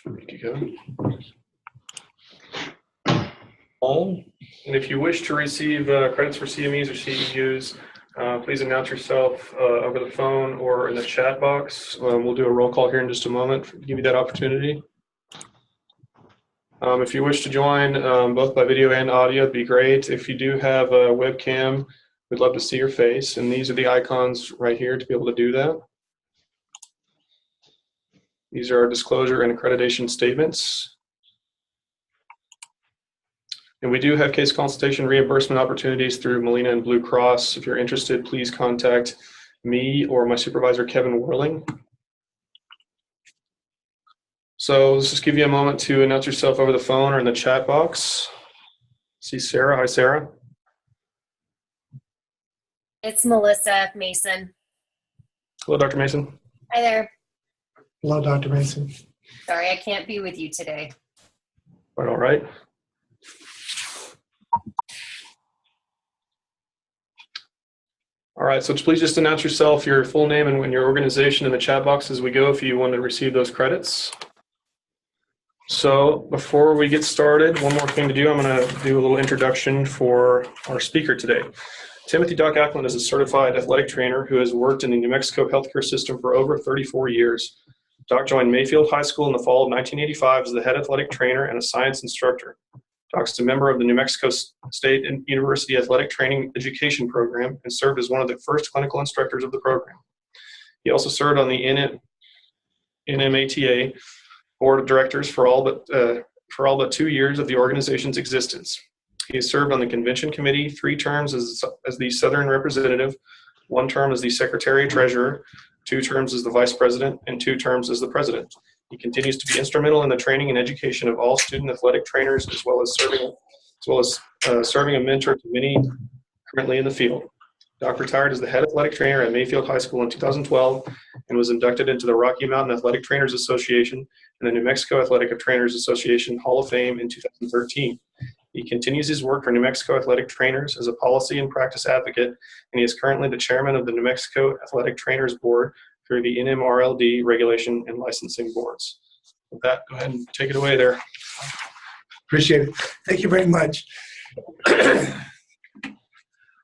Good to go. All. And if you wish to receive credits for CMEs or CEUs, please announce yourself over the phone or in the chat box. We'll do a roll call here in just a moment to give you that opportunity. If you wish to join both by video and audio, it'd be great. If you do have a webcam, we'd love to see your face. And these are the icons right here to be able to do that. These are our disclosure and accreditation statements. And we do have case consultation reimbursement opportunities through Molina and Blue Cross. If you're interested, please contact me or my supervisor, Kevin Worling. So let's just give you a moment to announce yourself over the phone or in the chat box. See Sarah. Hi, Sarah. It's Melissa Mason. Hello, Dr. Mason. Hi there. Hello, Dr. Mason. Sorry, I can't be with you today. Quite all right. All right, so please just announce yourself, your full name and your organization in the chat box as we go if you want to receive those credits. So before we get started, one more thing to do. I'm going to do a little introduction for our speaker today. Timothy Doc Acklin is a certified athletic trainer who has worked in the New Mexico healthcare system for over 34 years. Doc joined Mayfield High School in the fall of 1985 as the head athletic trainer and a science instructor. Doc's a member of the New Mexico State and University Athletic Training Education Program and served as one of the first clinical instructors of the program. He also served on the NMATA Board of Directors for all but 2 years of the organization's existence. He has served on the Convention Committee 3 terms as the Southern Representative, 1 term as the Secretary-Treasurer, 2 terms as the Vice President, and 2 terms as the President. He continues to be instrumental in the training and education of all student athletic trainers, as well as serving a mentor to many currently in the field. Doc retired as the head athletic trainer at Mayfield High School in 2012 and was inducted into the Rocky Mountain Athletic Trainers Association and the New Mexico Athletic Trainers Association Hall of Fame in 2013. He continues his work for New Mexico athletic trainers as a policy and practice advocate, and he is currently the chairman of the New Mexico Athletic Trainers Board through the NMRLD regulation and licensing boards. With that, go ahead and take it away there. Appreciate it. Thank you very much.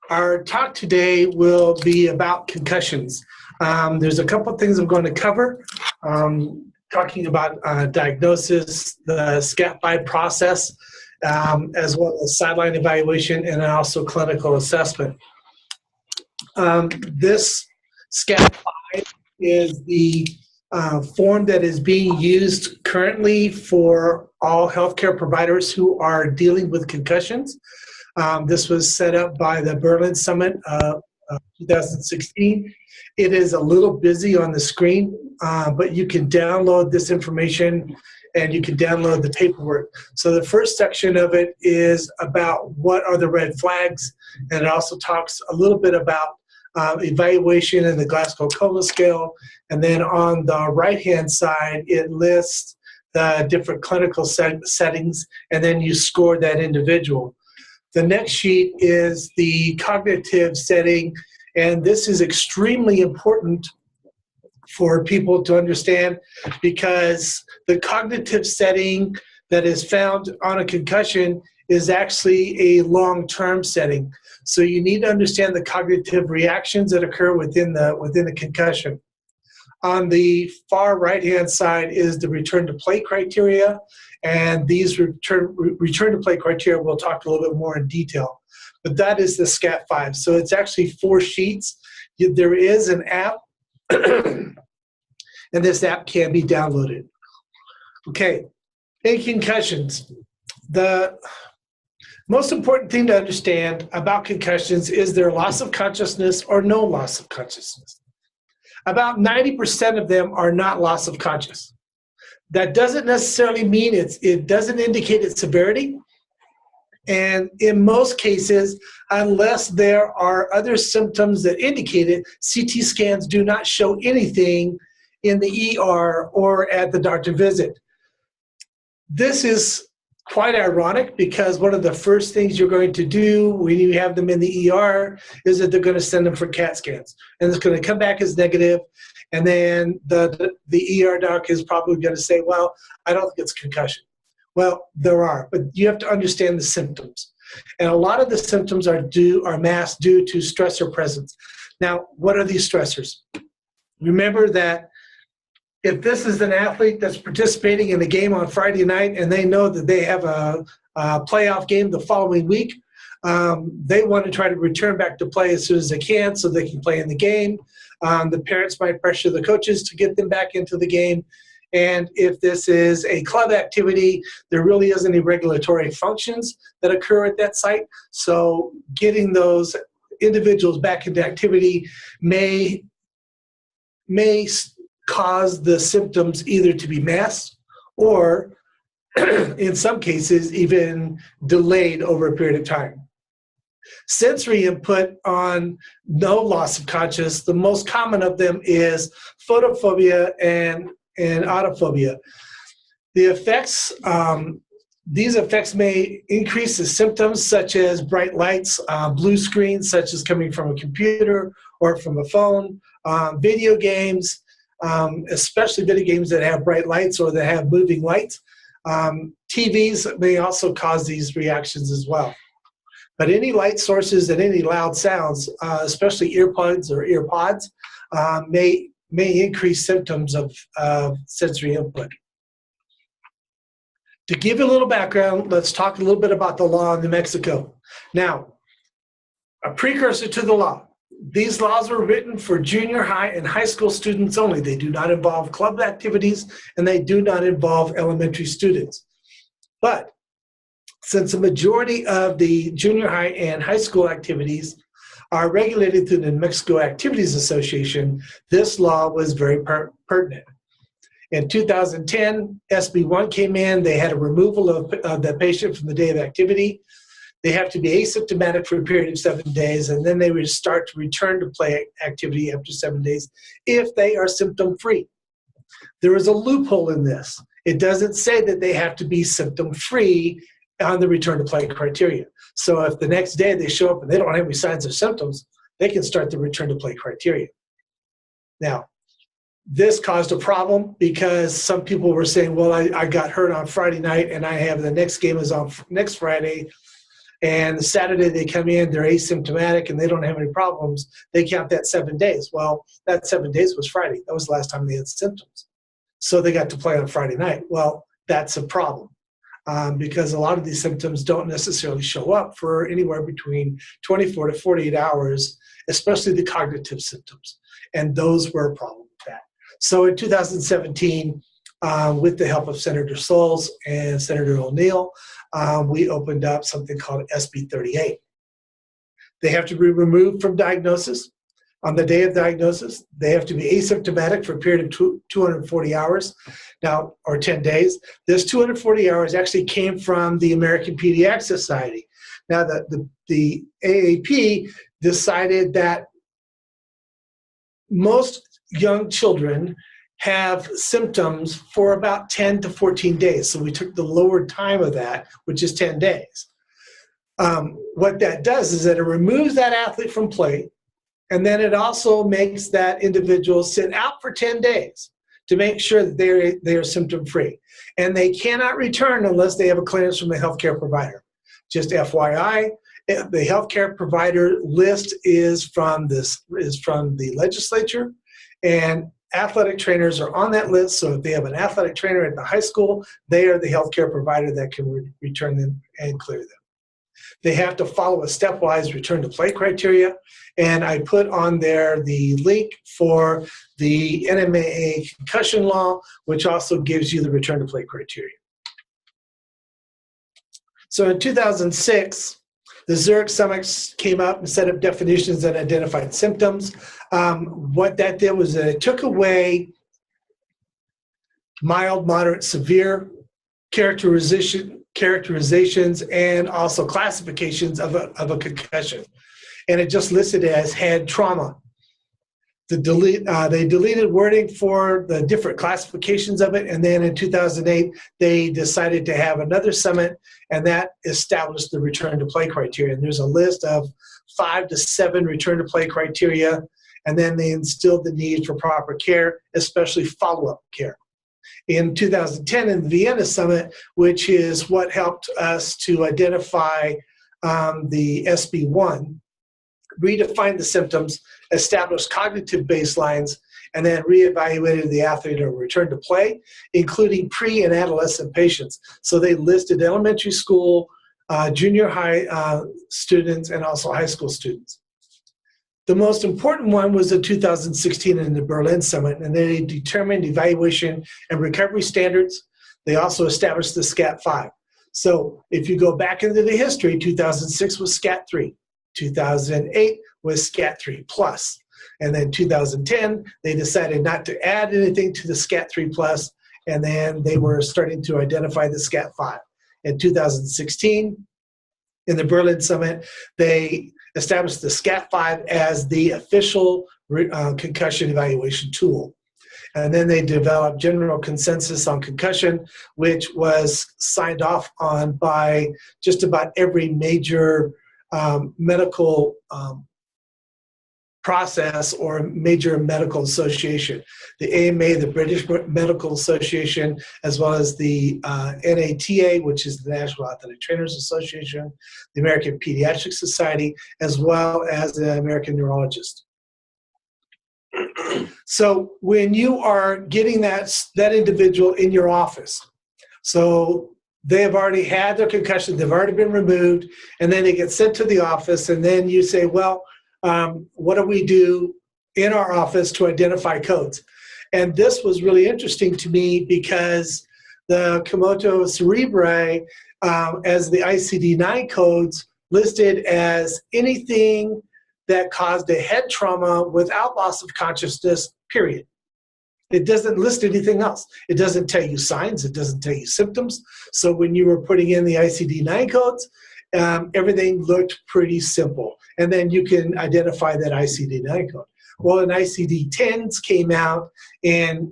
Our talk today will be about concussions. There's a couple of things I'm going to cover, talking about diagnosis, the SCAT-5 process, as well as sideline evaluation and also clinical assessment. This SCAT-5 is the form that is being used currently for all healthcare providers who are dealing with concussions. This was set up by the Berlin Summit of 2016. It is a little busy on the screen, but you can download this information and you can download the paperwork. So the first section of it is about what are the red flags, and it also talks a little bit about evaluation in the Glasgow-Coma scale, and then on the right-hand side, it lists the different clinical settings, and then you score that individual. The next sheet is the cognitive setting, and this is extremely important for people to understand because the cognitive setting that is found on a concussion is actually a long-term setting. So you need to understand the cognitive reactions that occur within the concussion. On the far right-hand side is the return to play criteria, and these return to play criteria we'll talk a little bit more in detail. But that is the SCAT-5. So it's actually 4 sheets. There is an app, and this app can be downloaded. Okay, in concussions, the most important thing to understand about concussions is their loss of consciousness or no loss of consciousness. About 90% of them are not loss of consciousness. That doesn't necessarily mean it doesn't indicate its severity. And in most cases, unless there are other symptoms that indicate it, CT scans do not show anything in the ER or at the doctor visit. This is quite ironic because one of the first things you're going to do when you have them in the ER is that they're going to send them for CAT scans. And it's going to come back as negative, and then the ER doc is probably going to say, well, I don't think it's concussion. Well, there are, but you have to understand the symptoms. And a lot of the symptoms are masked due to stressor presence. Now, what are these stressors? Remember that if this is an athlete that's participating in a game on Friday night and they know that they have a playoff game the following week, they want to try to return back to play as soon as they can so they can play in the game. The parents might pressure the coaches to get them back into the game. And if this is a club activity, there really isn't any regulatory functions that occur at that site. So getting those individuals back into activity may cause the symptoms either to be masked or in some cases even delayed over a period of time. Sensory input on no loss of consciousness, the most common of them is photophobia and autophobia. The effects, these effects may increase the symptoms such as bright lights, blue screens such as coming from a computer or from a phone, video games, especially video games that have bright lights or that have moving lights. TVs may also cause these reactions as well. But any light sources and any loud sounds, especially earbuds or earpods, may increase symptoms of sensory input. To give you a little background, let's talk a little bit about the law in New Mexico. Now, a precursor to the law. These laws were written for junior high and high school students only. They do not involve club activities, and they do not involve elementary students. But since the majority of the junior high and high school activities are regulated through the New Mexico Activities Association, this law was very pertinent. In 2010, SB 1 came in. They had a removal of the patient from the day of activity. They have to be asymptomatic for a period of 7 days, and then they would start to return to play activity after 7 days if they are symptom-free. There is a loophole in this. It doesn't say that they have to be symptom-free on the return to play criteria. So if the next day they show up and they don't have any signs or symptoms, they can start the return to play criteria. Now, this caused a problem because some people were saying, well, I got hurt on Friday night and I have the next game is on next Friday, and Saturday they come in, they're asymptomatic and they don't have any problems. They count that 7 days. Well, that 7 days was Friday. That was the last time they had symptoms. So they got to play on Friday night. Well, that's a problem. Because a lot of these symptoms don't necessarily show up for anywhere between 24 to 48 hours, especially the cognitive symptoms. And those were a problem with that. So in 2017, with the help of Senator Souls and Senator O'Neill, we opened up something called SB 38. They have to be removed from diagnosis. On the day of diagnosis, they have to be asymptomatic for a period of 240 hours, now, or 10 days. This 240 hours actually came from the American PEDx Society. Now, the AAP decided that most young children have symptoms for about 10 to 14 days. So we took the lower time of that, which is 10 days. What that does is that it removes that athlete from play, and then it also makes that individual sit out for 10 days to make sure that they are symptom-free. And they cannot return unless they have a clearance from the healthcare provider. Just FYI, the healthcare provider list is from the legislature, and athletic trainers are on that list. So if they have an athletic trainer at the high school, they are the healthcare provider that can return them and clear them. They have to follow a stepwise return to play criteria. And I put on there the link for the NMAA concussion law, which also gives you the return to play criteria. So in 2006, the Zurich Summit came up and set up definitions that identified symptoms. What that did was that it took away mild, moderate, severe characterizations and also classifications of a concussion. And it just listed it as head trauma. they deleted wording for the different classifications of it, and then in 2008 they decided to have another summit, and that established the return to play criteria. And there's a list of 5 to 7 return to play criteria, and then they instilled the need for proper care, especially follow-up care. In 2010 in the Vienna Summit, which is what helped us to identify the SB1, redefine the symptoms, established cognitive baselines, and then reevaluated the athlete or return to play, including pre and adolescent patients. So they listed elementary school, junior high students, and also high school students. The most important one was the 2016 in the Berlin Summit, and they determined evaluation and recovery standards. They also established the SCAT-5. So if you go back into the history, 2006 was SCAT-3. 2008 was SCAT-3 plus. And then 2010, they decided not to add anything to the SCAT-3 plus, and then they were starting to identify the SCAT-5. In 2016, in the Berlin Summit, they established the SCAT-5 as the official concussion evaluation tool. And then they developed general consensus on concussion, which was signed off on by just about every major medical process or major medical association. The AMA, the British Medical Association, as well as the NATA, which is the National Athletic Trainers Association, the American Pediatric Society, as well as the American Neurologist. So when you are getting that individual in your office, so they have already had their concussion, they've already been removed, and then they get sent to the office, and then you say, well, what do we do in our office to identify codes? And this was really interesting to me because the Komodo cerebri, as the ICD-9 codes, listed as anything that caused a head trauma without loss of consciousness, period. It doesn't list anything else. It doesn't tell you signs. It doesn't tell you symptoms. So when you were putting in the ICD-9 codes, everything looked pretty simple. And then you can identify that ICD-9 code. Well, an ICD-10s came out in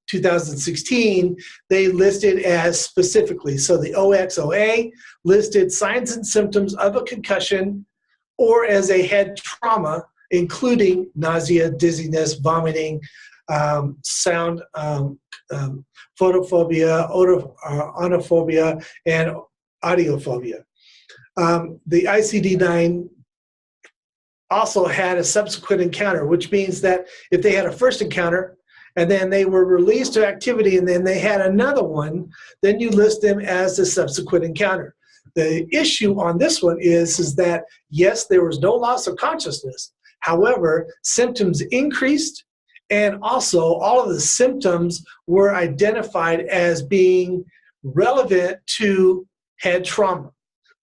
2016. They listed as specifically. So the OXOA listed signs and symptoms of a concussion or as a head trauma, including nausea, dizziness, vomiting, sound, photophobia, onophobia, and audiophobia. The ICD-9 also had a subsequent encounter, which means that if they had a first encounter and then they were released to activity and then they had another one, then you list them as a subsequent encounter. The issue on this one is that, yes, there was no loss of consciousness. However, symptoms increased, and also all of the symptoms were identified as being relevant to head trauma.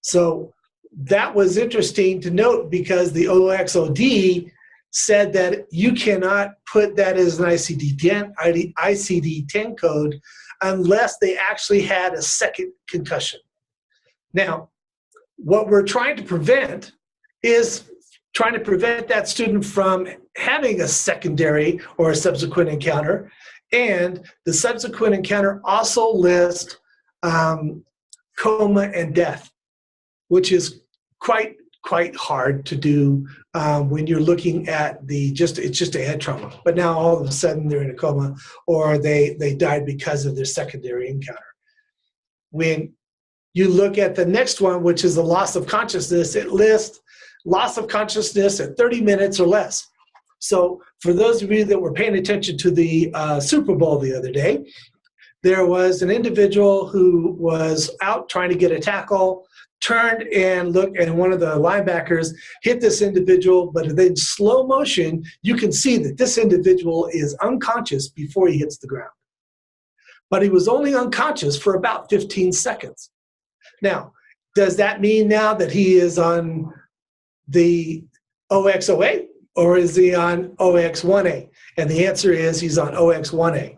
So that was interesting to note because the OXOD said that you cannot put that as an ICD-10 code unless they actually had a second concussion. Now, what we're trying to prevent is trying to prevent that student from having a secondary or a subsequent encounter. And the subsequent encounter also lists coma and death, which is quite hard to do when you're looking at it's just a head trauma. But now all of a sudden they're in a coma or they died because of their secondary encounter. When you look at the next one, which is the loss of consciousness, it lists loss of consciousness at 30 minutes or less. So for those of you that were paying attention to the Super Bowl the other day, there was an individual who was out trying to get a tackle, turned and looked, and one of the linebackers hit this individual, but then in slow motion, you can see that this individual is unconscious before he hits the ground. But he was only unconscious for about 15 seconds. Now, does that mean now that he is on the OXOA or is he on OX1A? And the answer is he's on OX1A.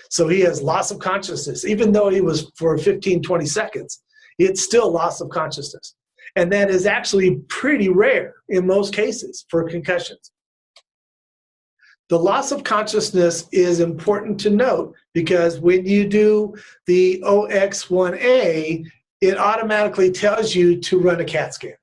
So he has loss of consciousness. Even though he was for 15, 20 seconds, it's still loss of consciousness. And that is actually pretty rare in most cases for concussions. The loss of consciousness is important to note because when you do the OX1A, it automatically tells you to run a CAT scan.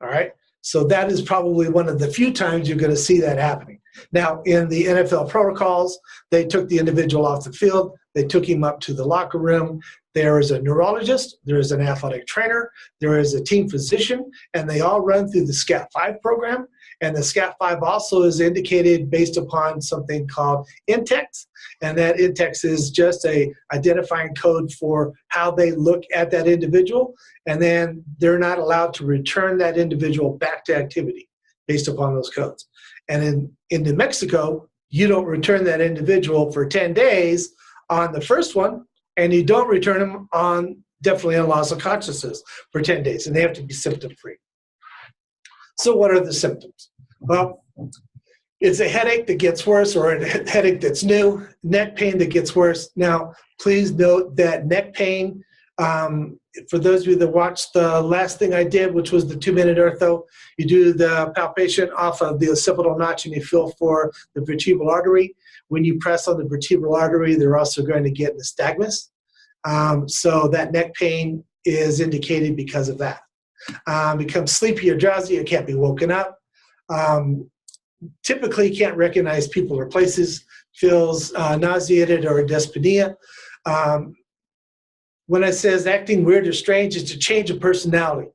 All right? So that is probably one of the few times you're going to see that happening. Now, in the NFL protocols, they took the individual off the field. They took him up to the locker room. There is a neurologist. There is an athletic trainer. There is a team physician, and they all run through the SCAT-5 program. And the SCAT-5 also is indicated based upon something called in-text, and that in-text is just a identifying code for how they look at that individual, and then they're not allowed to return that individual back to activity based upon those codes. And in New Mexico, you don't return that individual for 10 days on the first one, and you don't return them on definitely on loss of consciousness for 10 days, and they have to be symptom-free. So what are the symptoms? Well, it's a headache that gets worse, or a headache that's new, neck pain that gets worse. Now, please note that neck pain, for those of you that watched the last thing I did, which was the 2-minute ortho, you do the palpation off of the occipital notch and you feel for the vertebral artery. When you press on the vertebral artery, they're also going to get nystagmus. So that neck pain is indicated because of that. Becomes sleepy or drowsy, it can't be woken up. Typically can't recognize people or places, feels nauseated or dyspnea. When it says acting weird or strange, it's a change of personality.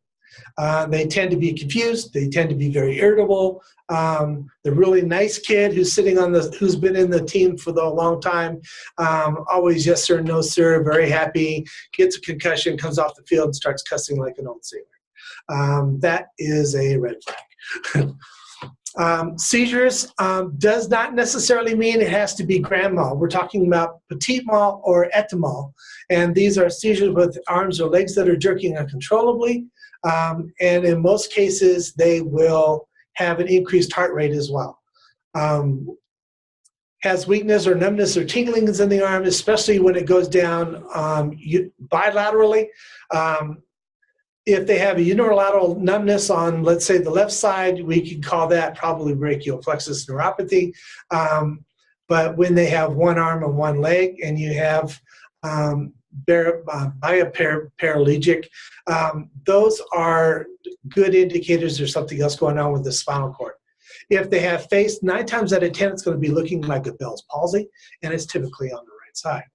They tend to be confused. They tend to be very irritable. The really nice kid who's sitting on who's been in the team for a long time, always yes sir, no sir, very happy, gets a concussion, comes off the field and starts cussing like an old sailor. That is a red flag. Seizures does not necessarily mean it has to be grand mal. We're talking about petit mal or epimal, and these are seizures with arms or legs that are jerking uncontrollably, and in most cases they will have an increased heart rate as well. Has weakness or numbness or tinglings in the arm, especially when it goes down bilaterally. If they have a unilateral numbness on, let's say, the left side, we can call that probably brachial plexus neuropathy. But when they have one arm and one leg, and you have bioparalygic, those are good indicators there's something else going on with the spinal cord. If they have face, 9 times out of 10, it's going to be looking like a Bell's palsy, and it's typically on the right side.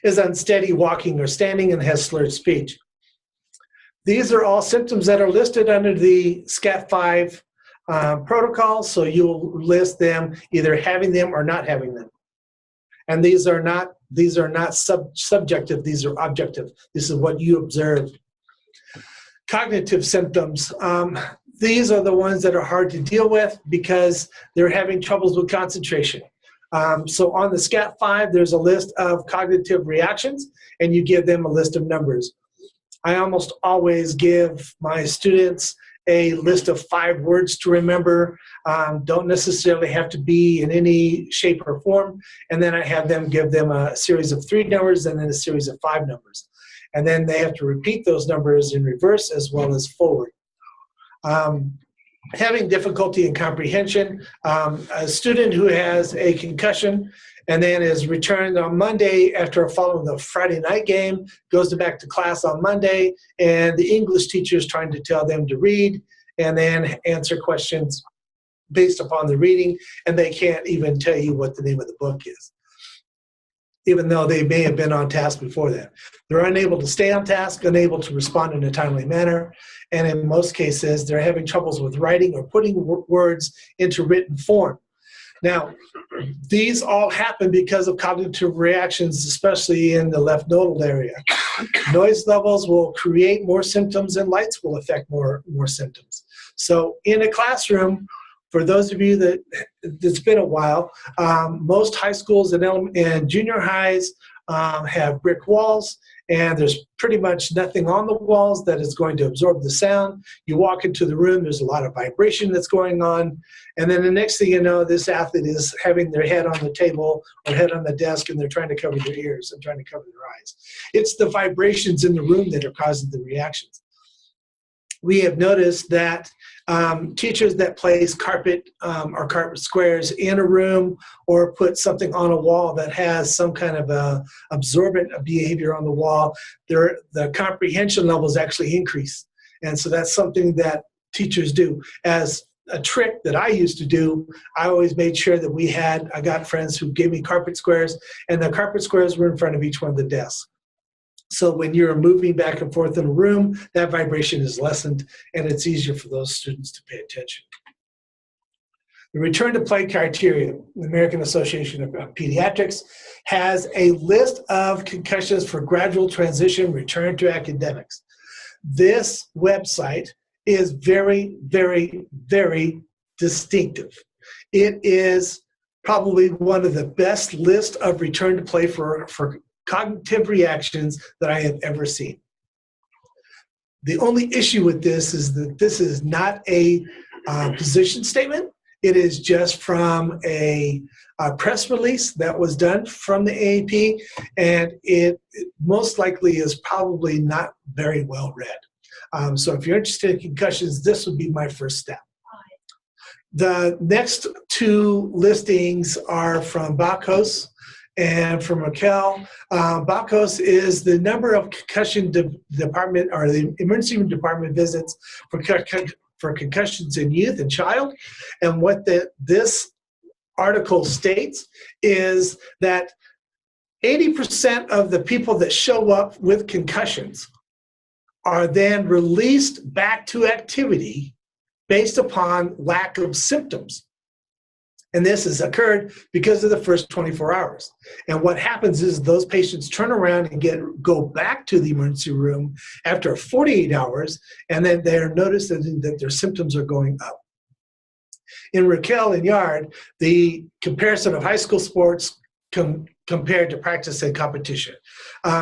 Is unsteady walking or standing and has slurred speech. These are all symptoms that are listed under the SCAT-5 protocol, so you'll list them either having them or not having them. And these are not subjective, these are objective. This is what you observe. Cognitive symptoms. These are the ones that are hard to deal with because they're having troubles with concentration. So on the SCAT-5, there's a list of cognitive reactions, and you give them a list of numbers. I almost always give my students a list of 5 words to remember. Don't necessarily have to be in any shape or form. And then I have them give them a series of 3 numbers and then a series of 5 numbers. And then they have to repeat those numbers in reverse as well as forward. Having difficulty in comprehension. A student who has a concussion and then is returned on Monday after following the Friday night game, goes back to class on Monday, and the English teacher is trying to tell them to read and then answer questions based upon the reading, and they can't even tell you what the name of the book is, even though they may have been on task before that. They're unable to stay on task, unable to respond in a timely manner, and in most cases, they're having troubles with writing or putting words into written form. Now, these all happen because of cognitive reactions, especially in the left nodal area. Noise levels will create more symptoms, and lights will affect more symptoms. So in a classroom, for those of you that's been a while, most high schools and junior highs have brick walls, and there's pretty much nothing on the walls that is going to absorb the sound. You walk into the room, there's a lot of vibration that's going on, and then the next thing you know, this athlete is having their head on the table or head on the desk, and they're trying to cover their ears and trying to cover their eyes. It's the vibrations in the room that are causing the reactions. we have noticed that teachers that place carpet or carpet squares in a room or put something on a wall that has some kind of absorbent behavior on the wall, the comprehension levels actually increase. And so that's something that teachers do. As a trick that I used to do, I always made sure that I got friends who gave me carpet squares, and the carpet squares were in front of each one of the desks. So when you're moving back and forth in a room, that vibration is lessened, and it's easier for those students to pay attention. The return to play criteria, the American Association of Pediatrics has a list of concussions for gradual transition return to academics. This website is very, very, very distinctive. It is probably one of the best lists of return to play for cognitive reactions that I have ever seen. The only issue with this is that this is not a position statement. It is just from a press release that was done from the AAP, and it most likely is probably not very well read. So if you're interested in concussions, this would be my first step. The next two listings are from Bacos and from Raquel. Bacos is the number of concussion department or the emergency room department visits for concussions in youth and child. And what this article states is that 80% of the people that show up with concussions are then released back to activity based upon lack of symptoms. And this has occurred because of the first 24 hours. And what happens is those patients turn around and go back to the emergency room after 48 hours, and then they're noticing that their symptoms are going up. In Raquel and Yard, the comparison of high school sports compared to practice and competition.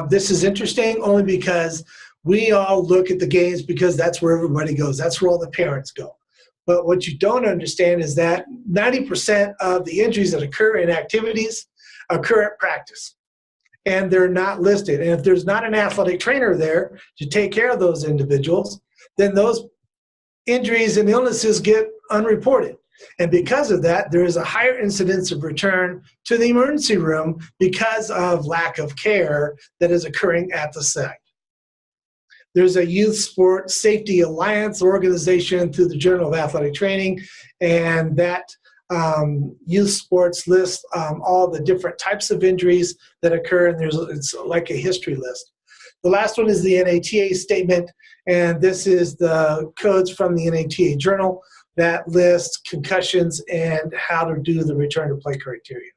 This is interesting only because we all look at the games because that's where everybody goes. That's where all the parents go. But what you don't understand is that 90% of the injuries that occur in activities occur at practice, and they're not listed. And if there's not an athletic trainer there to take care of those individuals, then those injuries and illnesses get unreported. And because of that, there is a higher incidence of return to the emergency room because of lack of care that is occurring at the site. There's a Youth Sport Safety Alliance organization through the Journal of Athletic Training, and that youth sports lists all the different types of injuries that occur, and it's like a history list. The last one is the NATA statement, and this is the codes from the NATA journal that lists concussions and how to do the return to play criteria.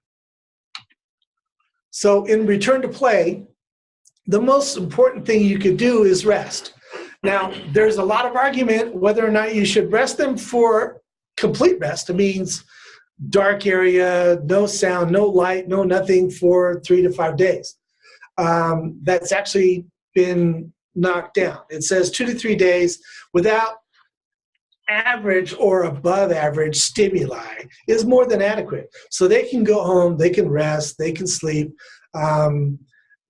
So in return to play, the most important thing you could do is rest. Now, there's a lot of argument whether or not you should rest them for complete rest. It means dark area, no sound, no light, no nothing for 3 to 5 days. That's actually been knocked down. It says 2 to 3 days without average or above average stimuli is more than adequate. So they can go home, they can rest, they can sleep.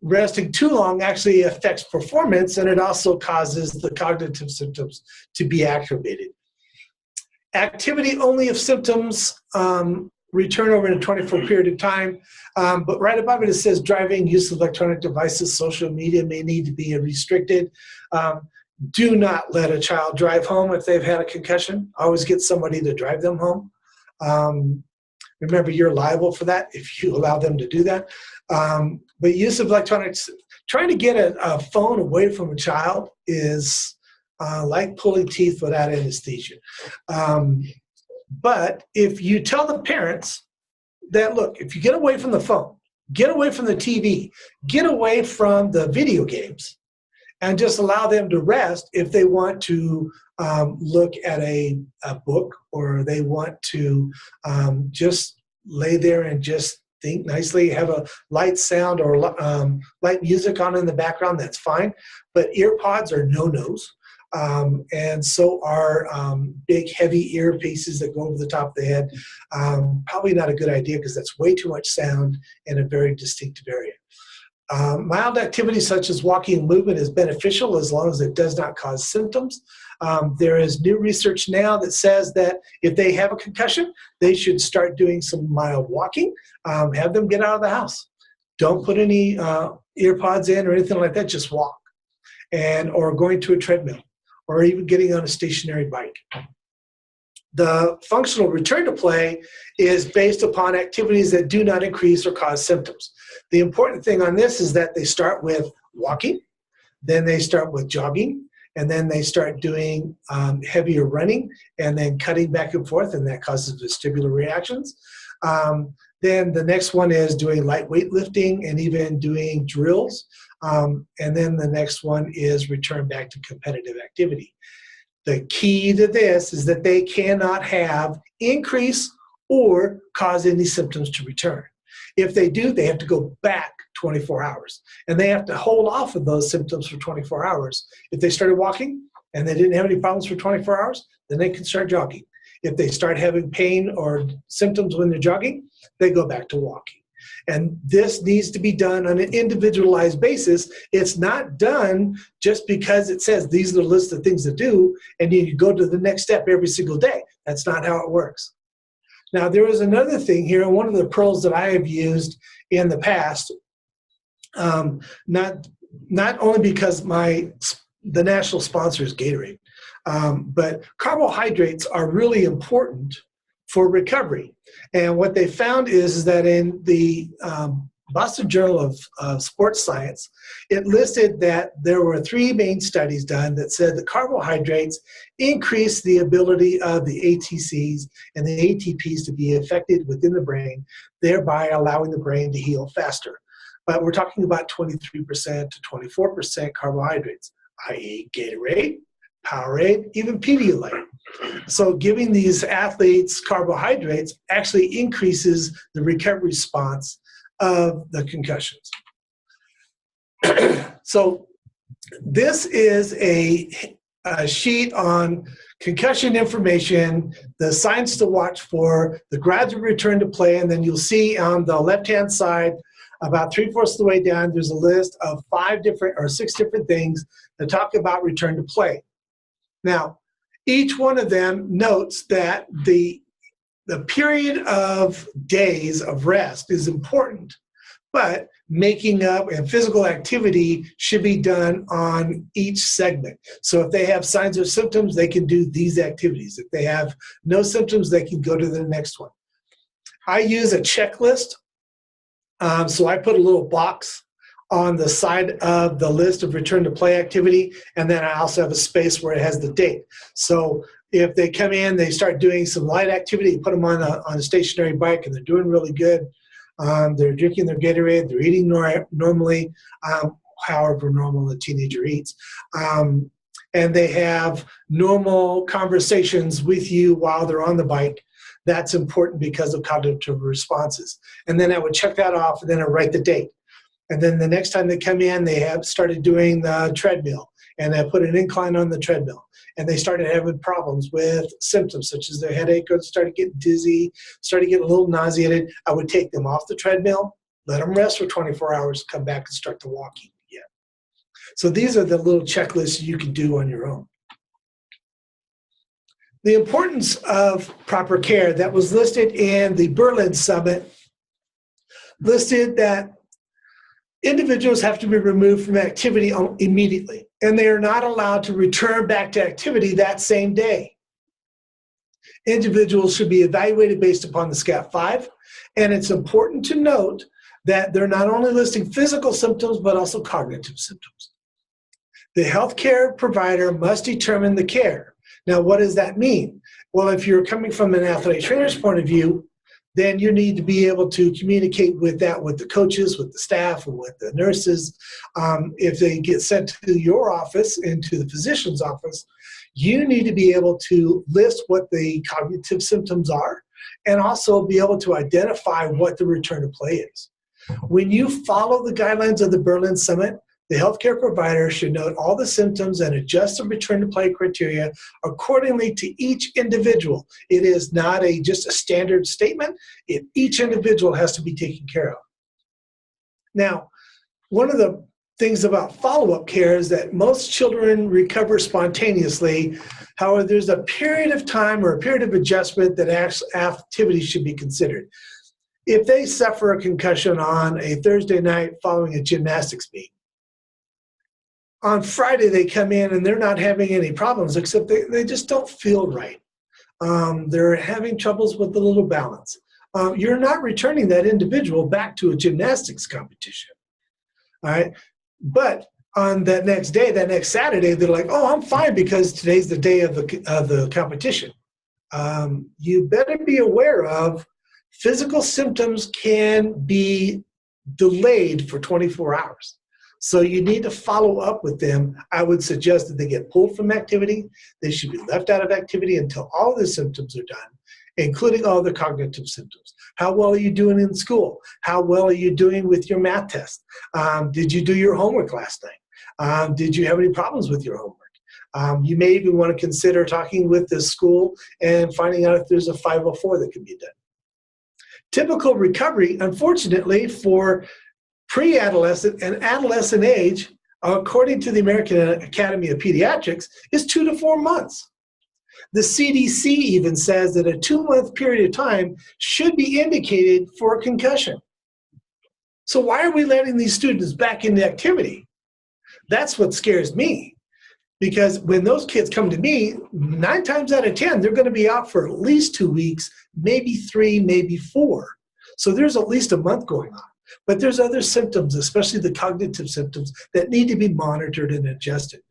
Resting too long actually affects performance, and it also causes the cognitive symptoms to be aggravated. Activity only if symptoms return over a 24 period of time, but right above it, it says driving, use of electronic devices, social media may need to be restricted. Do not let a child drive home if they've had a concussion. Always get somebody to drive them home. Remember, you're liable for that if you allow them to do that. But use of electronics, trying to get a phone away from a child is like pulling teeth without anesthesia. But if you tell the parents that, look, if you get away from the phone, get away from the TV, get away from the video games, and just allow them to rest if they want to look at a book, or they want to just lay there and just think nicely, have a light sound or light music on in the background, that's fine. But ear pods are no-nos. And so are big, heavy earpieces that go over the top of the head. Probably not a good idea because that's way too much sound in a very distinctive area. Mild activity such as walking and movement is beneficial as long as it does not cause symptoms. There is new research now that says that if they have a concussion, they should start doing some mild walking. Have them get out of the house. Don't put any earpods in or anything like that. Just walk, or going to a treadmill, or even getting on a stationary bike. The functional return to play is based upon activities that do not increase or cause symptoms. The important thing on this is that they start with walking, then they start with jogging, and then they start doing heavier running, and then cutting back and forth, and that causes vestibular reactions. Then the next one is doing light weightlifting and even doing drills. And then the next one is return back to competitive activity. The key to this is that they cannot have increase or cause any symptoms to return. If they do, they have to go back 24 hours. And they have to hold off of those symptoms for 24 hours. If they started walking and they didn't have any problems for 24 hours, then they can start jogging. If they start having pain or symptoms when they're jogging, they go back to walking. And this needs to be done on an individualized basis. It's not done just because it says these are the list of things to do and you go to the next step every single day. That's not how it works. Now, there is another thing here, and one of the pearls that I have used in the past, not only because the national sponsor is Gatorade, but carbohydrates are really important for recovery. And what they found is that in the Boston Journal of Sports Science, it listed that there were 3 main studies done that said that carbohydrates increase the ability of the ATCs and the ATPs to be affected within the brain, thereby allowing the brain to heal faster. But we're talking about 23% to 24% carbohydrates, i.e. Gatorade, Powerade, even Pedialyte. So giving these athletes carbohydrates actually increases the recovery response of the concussions. So this is a sheet on concussion information, the signs to watch for, the gradual return to play, and then you'll see on the left-hand side, about 3/4 of the way down, there's a list of 6 different things that talk about return to play. Now, each one of them notes that the period of days of rest is important, but making up and physical activity should be done on each segment. So if they have signs or symptoms, they can do these activities. If they have no symptoms, they can go to the next one. I use a checklist. So I put a little box on the side of the list of return to play activity, and then I also have a space where it has the date. So if they come in, they start doing some light activity, put them on a stationary bike, and they're doing really good. They're drinking their Gatorade, they're eating normally, however normal a teenager eats. And they have normal conversations with you while they're on the bike. That's important because of cognitive responses. And then I would check that off, and then I write the date. And then the next time they come in, they have started doing the treadmill, and I put an incline on the treadmill. And they started having problems with symptoms such as their headache, or started getting dizzy, started getting a little nauseated. I would take them off the treadmill, let them rest for 24 hours, come back and start the walking again. So these are the little checklists you can do on your own. The importance of proper care that was listed in the Berlin Summit listed that individuals have to be removed from activity immediately, and they are not allowed to return back to activity that same day. Individuals should be evaluated based upon the SCAT-5, and it's important to note that they're not only listing physical symptoms, but also cognitive symptoms. The healthcare provider must determine the care. Now, what does that mean? Well, if you're coming from an athletic trainer's point of view, then you need to be able to communicate with that with the coaches, with the staff, and with the nurses. If they get sent to your office and to the physician's office, you need to be able to list what the cognitive symptoms are and also be able to identify what the return to play is. When you follow the guidelines of the Berlin Summit, the healthcare provider should note all the symptoms and adjust the return to play criteria accordingly to each individual. It is not just a standard statement. Each individual has to be taken care of. Now, one of the things about follow-up care is that most children recover spontaneously. However, there's a period of time or a period of adjustment that activity should be considered. If they suffer a concussion on a Thursday night following a gymnastics meet, on Friday they come in and they're not having any problems, except they just don't feel right. They're having troubles with a little balance. You're not returning that individual back to a gymnastics competition, all right? But on that next day, that next Saturday, they're like, oh, I'm fine because today's the day of the competition. You better be aware of physical symptoms can be delayed for 24 hours. So you need to follow up with them. I would suggest that they get pulled from activity. They should be left out of activity until all the symptoms are done, including all the cognitive symptoms. How well are you doing in school? How well are you doing with your math test? Did you do your homework last night? Did you have any problems with your homework? You may even want to consider talking with the school and finding out if there's a 504 that can be done. Typical recovery, unfortunately, for pre-adolescent and adolescent age, according to the American Academy of Pediatrics, is 2 to 4 months. The CDC even says that a 2-month period of time should be indicated for a concussion. So why are we letting these students back into activity? That's what scares me. Because when those kids come to me, 9 times out of 10, they're going to be out for at least 2 weeks, maybe 3, maybe 4. So there's at least a month going on. But there's other symptoms, especially the cognitive symptoms, that need to be monitored and adjusted.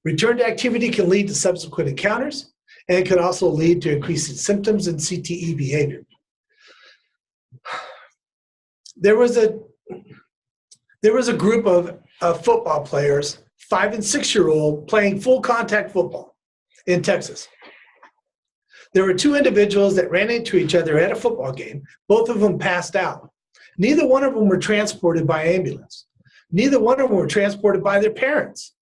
Return to activity can lead to subsequent encounters, and it can also lead to increasing symptoms and CTE behavior. There was a group of football players, 5- and 6-year-old, playing full contact football in Texas. There were 2 individuals that ran into each other at a football game. Both of them passed out. Neither one of them were transported by ambulance. Neither one of them were transported by their parents.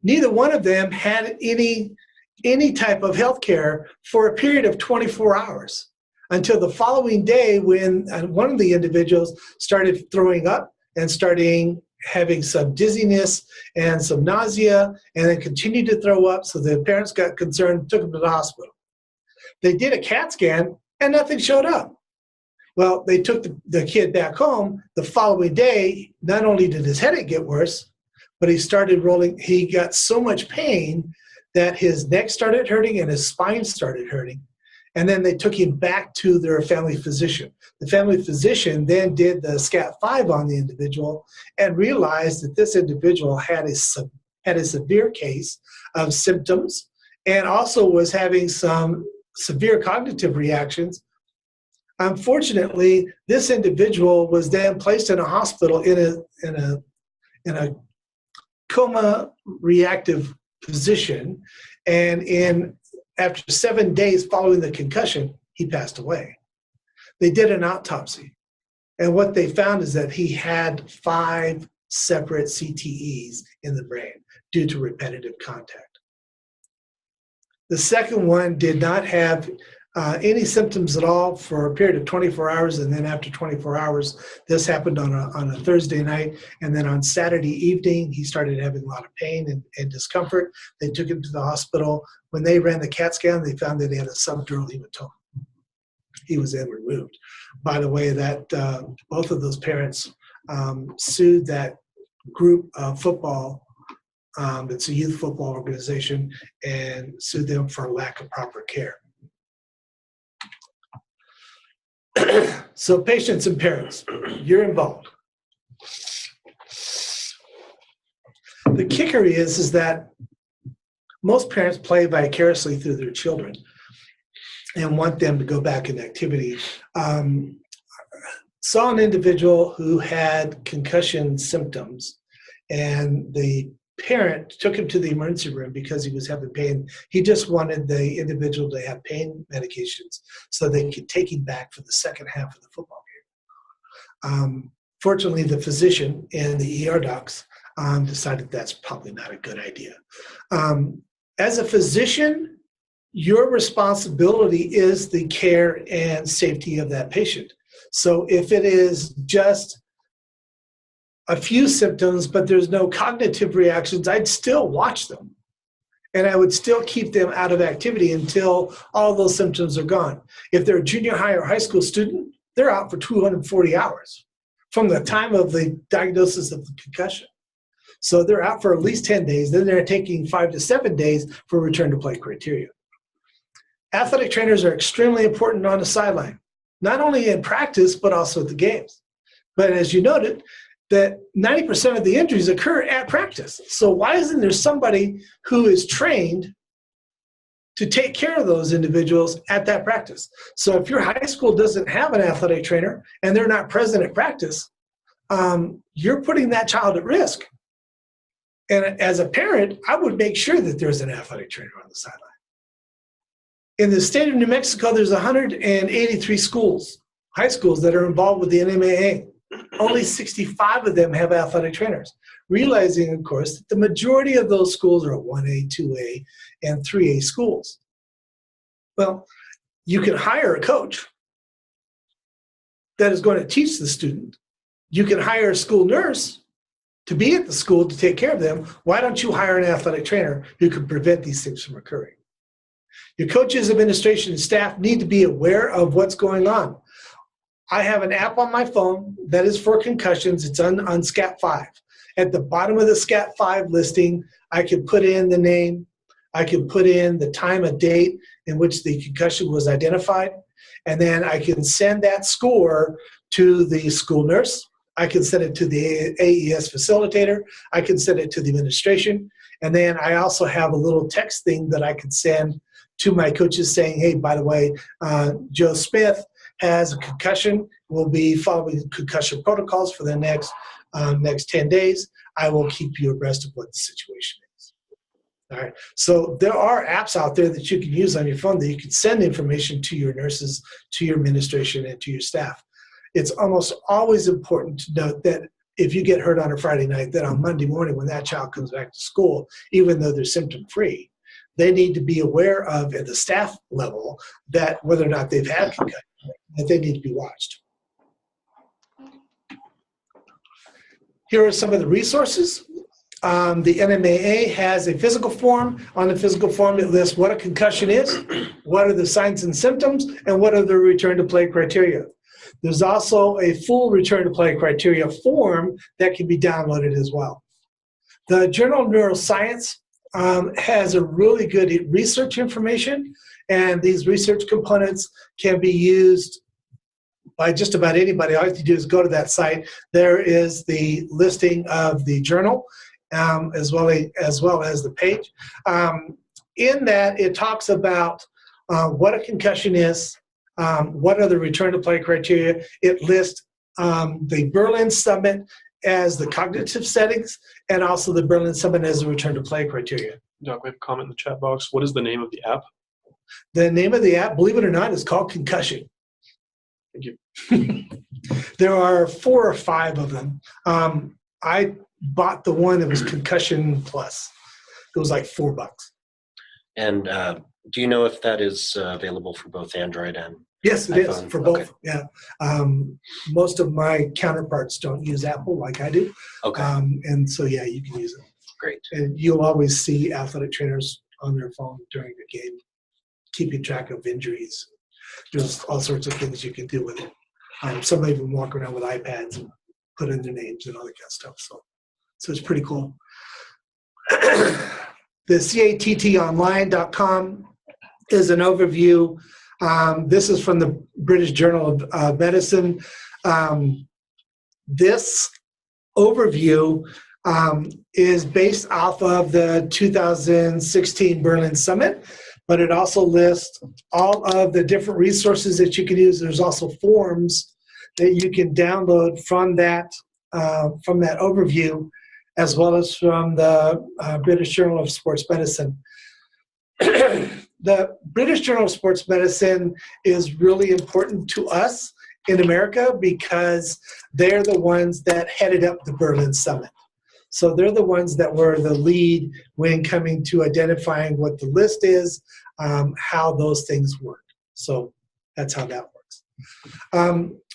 Neither one of them had any type of health care for a period of 24 hours until the following day when one of the individuals started throwing up and starting having some dizziness and some nausea and then continued to throw up. So the parents got concerned, took him to the hospital. They did a CAT scan and nothing showed up. Well, they took the kid back home. The following day, not only did his headache get worse, but he started rolling. He got so much pain that his neck started hurting and his spine started hurting. And then they took him back to their family physician. The family physician then did the SCAT-5 on the individual and realized that this individual had a severe case of symptoms and also was having some severe cognitive reactions. Unfortunately, this individual was then placed in a hospital in a coma reactive position, and after 7 days following the concussion, he passed away. They did an autopsy, and what they found is that he had 5 separate CTEs in the brain due to repetitive contact. The second one did not have any symptoms at all for a period of 24 hours, and then after 24 hours, this happened on a Thursday night, and then on Saturday evening, he started having a lot of pain and discomfort. They took him to the hospital. When they ran the CAT scan, they found that he had a subdural hematoma. He was then removed. By the way, that both of those parents sued that group of football. It's a youth football organization, and sued them for lack of proper care. So patients and parents, you're involved. The kicker is that most parents play vicariously through their children and want them to go back in activity. Saw an individual who had concussion symptoms, and the parent took him to the emergency room because he was having pain. He just wanted the individual to have pain medications so they could take him back for the second half of the football game. Fortunately, the physician and the ER docs decided that's probably not a good idea. As a physician, your responsibility is the care and safety of that patient. So if it is just a few symptoms, but there's no cognitive reactions, I'd still watch them. And I would still keep them out of activity until all those symptoms are gone. If they're a junior high or high school student, they're out for 240 hours from the time of the diagnosis of the concussion. So they're out for at least 10 days. Then they're taking 5 to 7 days for return to play criteria. Athletic trainers are extremely important on the sideline, not only in practice, but also at the games. But as you noted, that 90% of the injuries occur at practice. So why isn't there somebody who is trained to take care of those individuals at that practice? So if your high school doesn't have an athletic trainer and they're not present at practice, you're putting that child at risk. And as a parent, I would make sure that there's an athletic trainer on the sideline. In the state of New Mexico, there's 183 schools, high schools, that are involved with the NMAA. Only 65 of them have athletic trainers, realizing, of course, that the majority of those schools are 1A, 2A, and 3A schools. Well, you can hire a coach that is going to teach the student. You can hire a school nurse to be at the school to take care of them. Why don't you hire an athletic trainer who can prevent these things from occurring? Your coaches, administration, and staff need to be aware of what's going on. I have an app on my phone that is for concussions. It's on SCAT 5. At the bottom of the SCAT 5 listing, I can put in the name. I can put in the time and date in which the concussion was identified. And then I can send that score to the school nurse. I can send it to the AES facilitator. I can send it to the administration. And then I also have a little text thing that I can send to my coaches saying, hey, by the way, Joe Smith has a concussion. We'll be following concussion protocols for the next 10 days. I will keep you abreast of what the situation is. All right. So there are apps out there that you can use on your phone that you can send information to your nurses, to your administration, and to your staff. It's almost always important to note that if you get hurt on a Friday night, that on Monday morning when that child comes back to school, even though they're symptom-free, they need to be aware of, at the staff level, that whether or not they've had concussion, that they need to be watched. Here are some of the resources. The NMAA has a physical form. On the physical form, it lists what a concussion is, what are the signs and symptoms, and what are the return to play criteria. There's also a full return to play criteria form that can be downloaded as well. The Journal of Neuroscience has a really good research information, and these research components can be used by just about anybody. All you have to do is go to that site. There is the listing of the journal as well as the page. In that, it talks about what a concussion is, what are the return to play criteria. It lists the Berlin Summit as the cognitive settings, and also the Berlin Summit as the return to play criteria. Doc, we have a comment in the chat box. What is the name of the app? The name of the app, believe it or not, is called Concussion. Thank you. There are 4 or 5 of them. I bought the one that was Concussion Plus. It was like $4. And do you know if that is available for both Android and Yes, it is iPhone? for both. Okay. Yeah. Most of my counterparts don't use Apple like I do. Okay, And so, yeah, you can use it. great. And you'll always see athletic trainers on their phone during the game, keeping track of injuries. There's all sorts of things you can do with it. Some even walk around with iPads and put in their names and all that kind of stuff. So it's pretty cool. The cattonline.com is an overview. This is from the British Journal of Medicine. This overview is based off of the 2016 Berlin Summit, but it also lists all of the different resources that you can use. There's also forms that you can download from that overview, as well as from the British Journal of Sports Medicine. The British Journal of Sports Medicine is really important to us in America because they're the ones that headed up the Berlin Summit. So they're the ones that were the lead when coming to identifying what the list is, how those things work. So that's how that works.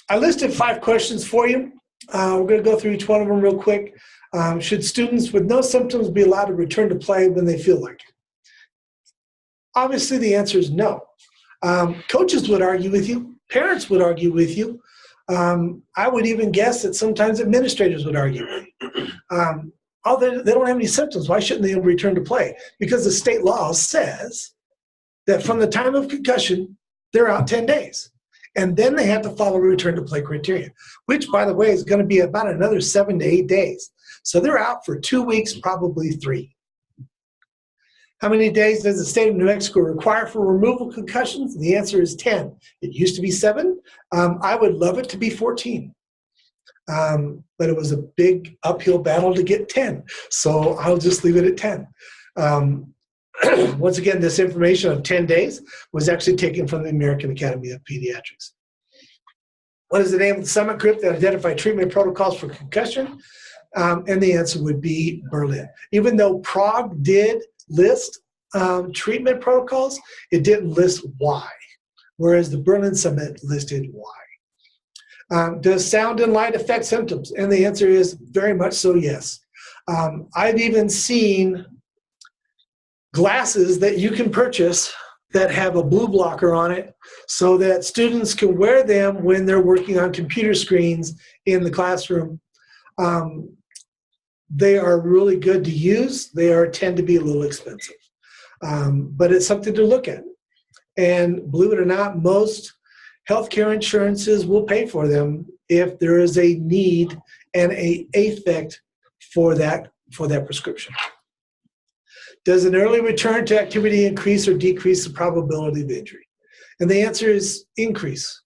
I listed 5 questions for you. We're going to go through each one of them real quick. Should students with no symptoms be allowed to return to play when they feel like it? Obviously, the answer is no. Coaches would argue with you. Parents would argue with you. I would even guess that sometimes administrators would argue with you. Oh, they don't have any symptoms. Why shouldn't they return to play? Because the state law says that from the time of concussion, they're out 10 days. And then they have to follow return to play criteria, which, by the way, is going to be about another 7 to 8 days. So they're out for 2 weeks, probably 3. How many days does the state of New Mexico require for removal of concussions? The answer is 10. It used to be 7. I would love it to be 14. But it was a big uphill battle to get 10. So I'll just leave it at 10. Once again, this information of 10 days was actually taken from the American Academy of Pediatrics. What is the name of the summit group that identified treatment protocols for concussion? And the answer would be Berlin. Even though Prague did list treatment protocols, it didn't list why, whereas the Berlin Summit listed why. Does sound and light affect symptoms? And the answer is very much so, yes. I've even seen glasses that you can purchase that have a blue blocker on it so that students can wear them when they're working on computer screens in the classroom. They are really good to use. They tend to be a little expensive, but it's something to look at. And believe it or not, most healthcare insurances will pay for them if there is a need and an effect for that prescription. Does an early return to activity increase or decrease the probability of injury? And the answer is increase.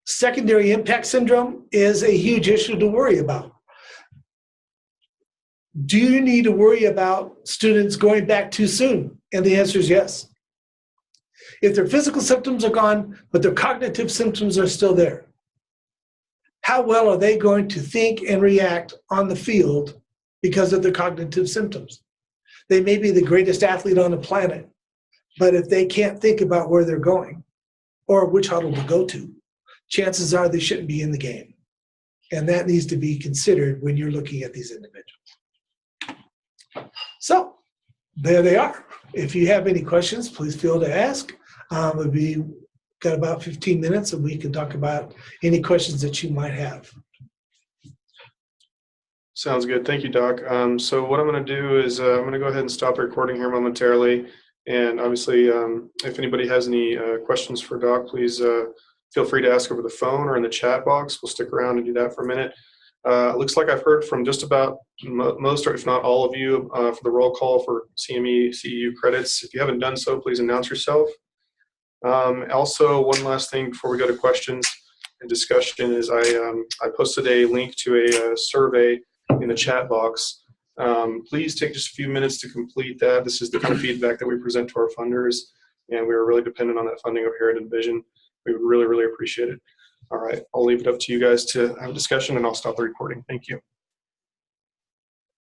Secondary impact syndrome is a huge issue to worry about. Do you need to worry about students going back too soon? And the answer is yes. If their physical symptoms are gone, but their cognitive symptoms are still there, how well are they going to think and react on the field because of their cognitive symptoms? They may be the greatest athlete on the planet, but if they can't think about where they're going or which huddle to go to, chances are they shouldn't be in the game. And that needs to be considered when you're looking at these individuals. So there they are. If you have any questions, please feel to ask. We've got about 15 minutes and we can talk about any questions that you might have. Sounds good. Thank you, Doc. So what I'm going to do is I'm going to go ahead and stop the recording here momentarily. And obviously, if anybody has any questions for Doc, please feel free to ask over the phone or in the chat box. We'll stick around and do that for a minute. It looks like I've heard from just about most, or if not all of you, for the roll call for CME, CEU credits. If you haven't done so, please announce yourself. Also, one last thing before we go to questions and discussion is I posted a link to a survey in the chat box. Please take just a few minutes to complete that. This is the kind of feedback that we present to our funders, and we are really dependent on that funding over here at Envision. We would really, really appreciate it. All right, I'll leave it up to you guys to have a discussion, and I'll stop the recording. Thank you.